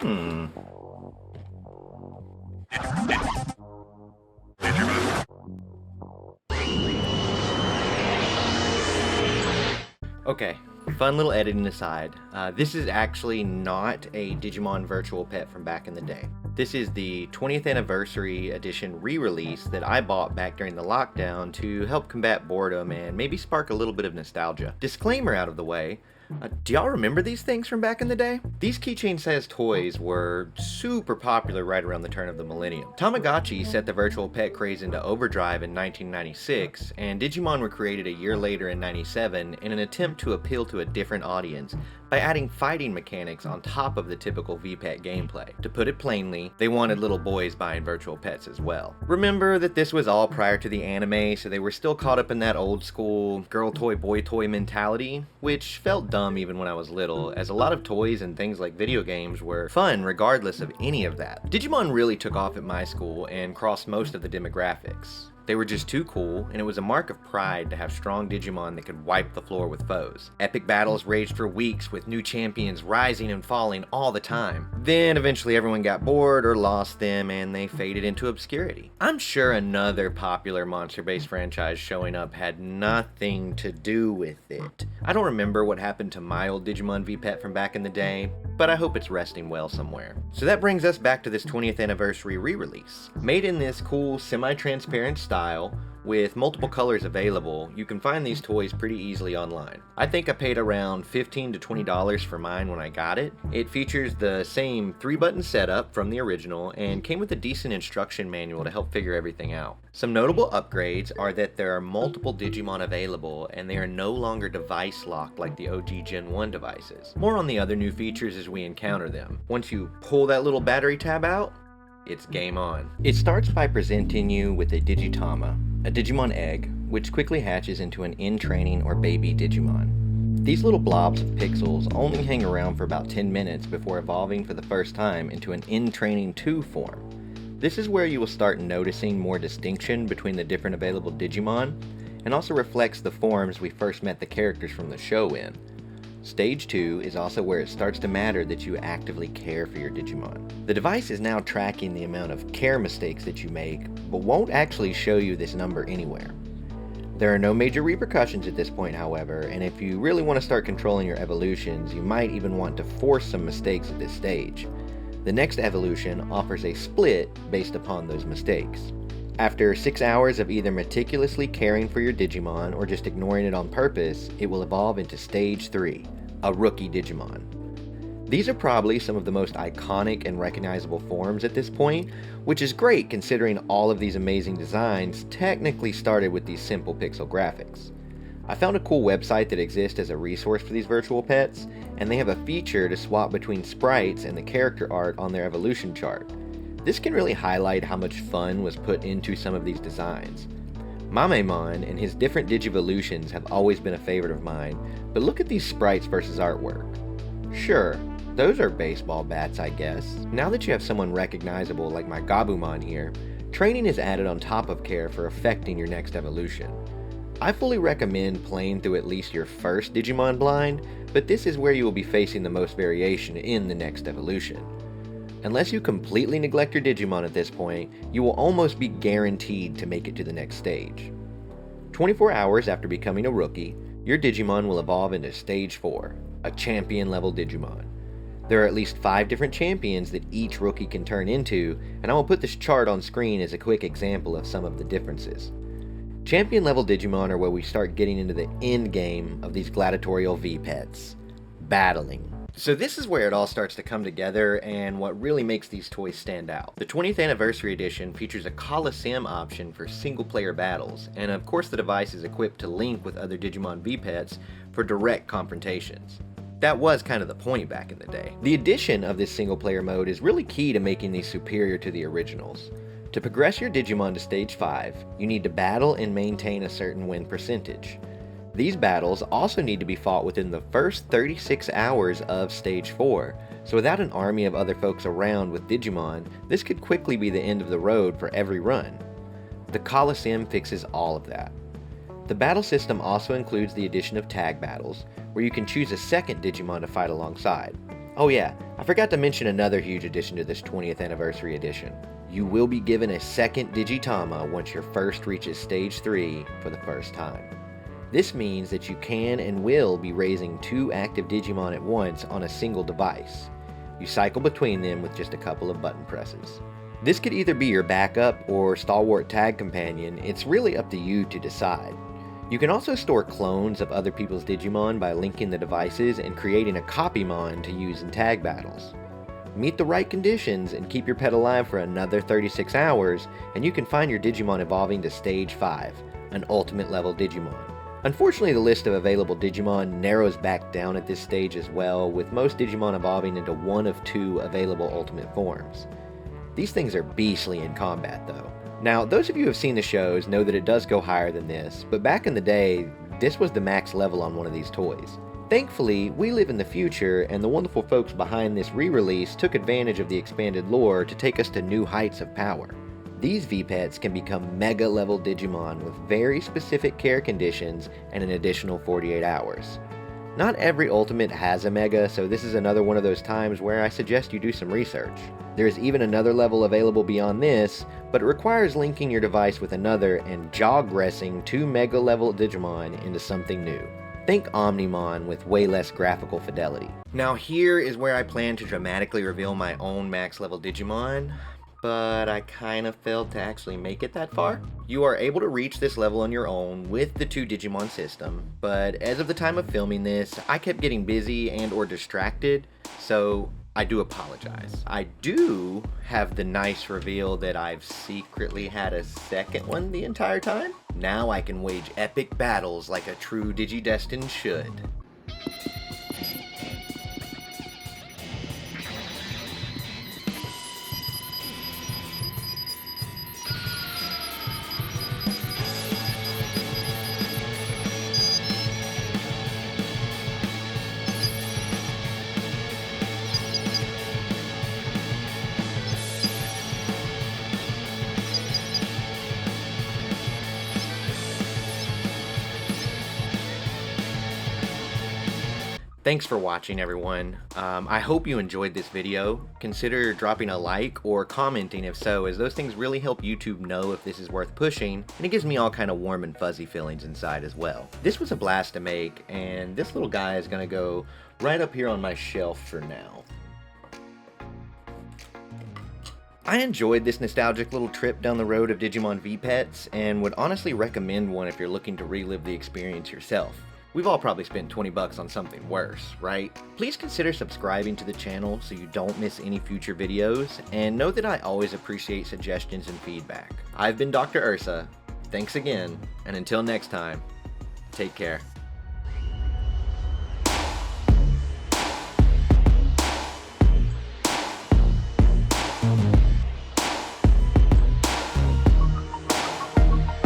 Hmm. Okay, fun little editing aside. This is actually not a Digimon virtual pet from back in the day. This is the 20th anniversary edition re-release that I bought back during the lockdown to help combat boredom and maybe spark a little bit of nostalgia. Disclaimer out of the way. Do y'all remember these things from back in the day? These keychain-sized toys were super popular right around the turn of the millennium. Tamagotchi set the virtual pet craze into overdrive in 1996, and Digimon were created a year later in 97 in an attempt to appeal to a different audience by adding fighting mechanics on top of the typical Vpet gameplay. To put it plainly, they wanted little boys buying virtual pets as well. Remember that this was all prior to the anime, so they were still caught up in that old school girl toy, boy toy mentality, which felt dumb even when I was little, as a lot of toys and things like video games were fun regardless of any of that. Digimon really took off at my school and crossed most of the demographics. They were just too cool, and it was a mark of pride to have strong Digimon that could wipe the floor with foes. Epic battles raged for weeks, with new champions rising and falling all the time. Then eventually everyone got bored or lost them, and they faded into obscurity. I'm sure another popular monster-based franchise showing up had nothing to do with it. I don't remember what happened to my old Digimon V-Pet from back in the day, but I hope it's resting well somewhere. So that brings us back to this 20th anniversary re-release. Made in this cool semi-transparent style with multiple colors available, you can find these toys pretty easily online. I think I paid around $15 to $20 for mine when I got it. It features the same 3-button setup from the original and came with a decent instruction manual to help figure everything out. Some notable upgrades are that there are multiple Digimon available and they are no longer device locked like the OG Gen 1 devices. More on the other new features as we encounter them. Once you pull that little battery tab out, it's game on. It starts by presenting you with a Digitama, a Digimon egg, which quickly hatches into an in-training or baby Digimon. These little blobs of pixels only hang around for about 10 minutes before evolving for the first time into an in-training 2 form. This is where you will start noticing more distinction between the different available Digimon, and also reflects the forms we first met the characters from the show in. Stage 2 is also where it starts to matter that you actively care for your Digimon. The device is now tracking the amount of care mistakes that you make, but won't actually show you this number anywhere. There are no major repercussions at this point, however, and if you really want to start controlling your evolutions, you might even want to force some mistakes at this stage. The next evolution offers a split based upon those mistakes. After 6 hours of either meticulously caring for your Digimon or just ignoring it on purpose, it will evolve into Stage 3, a Rookie Digimon. These are probably some of the most iconic and recognizable forms at this point, which is great considering all of these amazing designs technically started with these simple pixel graphics. I found a cool website that exists as a resource for these virtual pets, and they have a feature to swap between sprites and the character art on their evolution chart. This can really highlight how much fun was put into some of these designs. Mamemon and his different Digivolutions have always been a favorite of mine, but look at these sprites versus artwork. Sure, those are baseball bats, I guess. Now that you have someone recognizable like my Gabumon here, training is added on top of care for affecting your next evolution. I fully recommend playing through at least your first Digimon blind, but this is where you will be facing the most variation in the next evolution. Unless you completely neglect your Digimon at this point, you will almost be guaranteed to make it to the next stage. 24 hours after becoming a rookie, your Digimon will evolve into Stage 4, a champion level Digimon. There are at least 5 different champions that each rookie can turn into, and I will put this chart on screen as a quick example of some of the differences. Champion level Digimon are where we start getting into the end game of these gladiatorial V-Pets, battling. So this is where it all starts to come together and what really makes these toys stand out. The 20th anniversary edition features a Coliseum option for single player battles, and of course the device is equipped to link with other Digimon V-Pets for direct confrontations. That was kind of the point back in the day. The addition of this single player mode is really key to making these superior to the originals. To progress your Digimon to Stage 5, you need to battle and maintain a certain win percentage. These battles also need to be fought within the first 36 hours of Stage 4, so without an army of other folks around with Digimon, this could quickly be the end of the road for every run. The Coliseum fixes all of that. The battle system also includes the addition of tag battles, where you can choose a second Digimon to fight alongside. Oh yeah, I forgot to mention another huge addition to this 20th anniversary edition. You will be given a second Digitama once your first reaches stage 3 for the first time. This means that you can and will be raising 2 active Digimon at once on a single device. You cycle between them with just a couple of button presses. This could either be your backup or stalwart tag companion. It's really up to you to decide. You can also store clones of other people's Digimon by linking the devices and creating a copymon to use in tag battles. Meet the right conditions and keep your pet alive for another 36 hours, and you can find your Digimon evolving to Stage 5, an Ultimate level Digimon. Unfortunately, the list of available Digimon narrows back down at this stage as well, with most Digimon evolving into one of 2 available Ultimate forms. These things are beastly in combat though. Now, those of you who have seen the shows know that it does go higher than this, but back in the day, this was the max level on one of these toys. Thankfully, we live in the future, and the wonderful folks behind this re-release took advantage of the expanded lore to take us to new heights of power. These V-Pets can become Mega level Digimon with very specific care conditions and an additional 48 hours. Not every Ultimate has a Mega, so this is another one of those times where I suggest you do some research. There is even another level available beyond this, but it requires linking your device with another and jogressing 2 Mega level Digimon into something new. Think Omnimon with way less graphical fidelity. Now here is where I plan to dramatically reveal my own max level Digimon, but I kind of failed to actually make it that far. You are able to reach this level on your own with the 2 Digimon system, but as of the time of filming this, I kept getting busy and or distracted, so I do apologize. I do have the nice reveal that I've secretly had a second one the entire time. Now I can wage epic battles like a true Digi-Destined should. Thanks for watching, everyone. I hope you enjoyed this video. Consider dropping a like or commenting if so, as those things really help YouTube know if this is worth pushing, and it gives me all kind of warm and fuzzy feelings inside as well. This was a blast to make, and this little guy is gonna go right up here on my shelf for now. I enjoyed this nostalgic little trip down the road of Digimon V-Pets, and would honestly recommend one if you're looking to relive the experience yourself. We've all probably spent 20 bucks on something worse, right? Please consider subscribing to the channel so you don't miss any future videos, and know that I always appreciate suggestions and feedback. I've been Dr. Ursa, thanks again, and until next time, take care.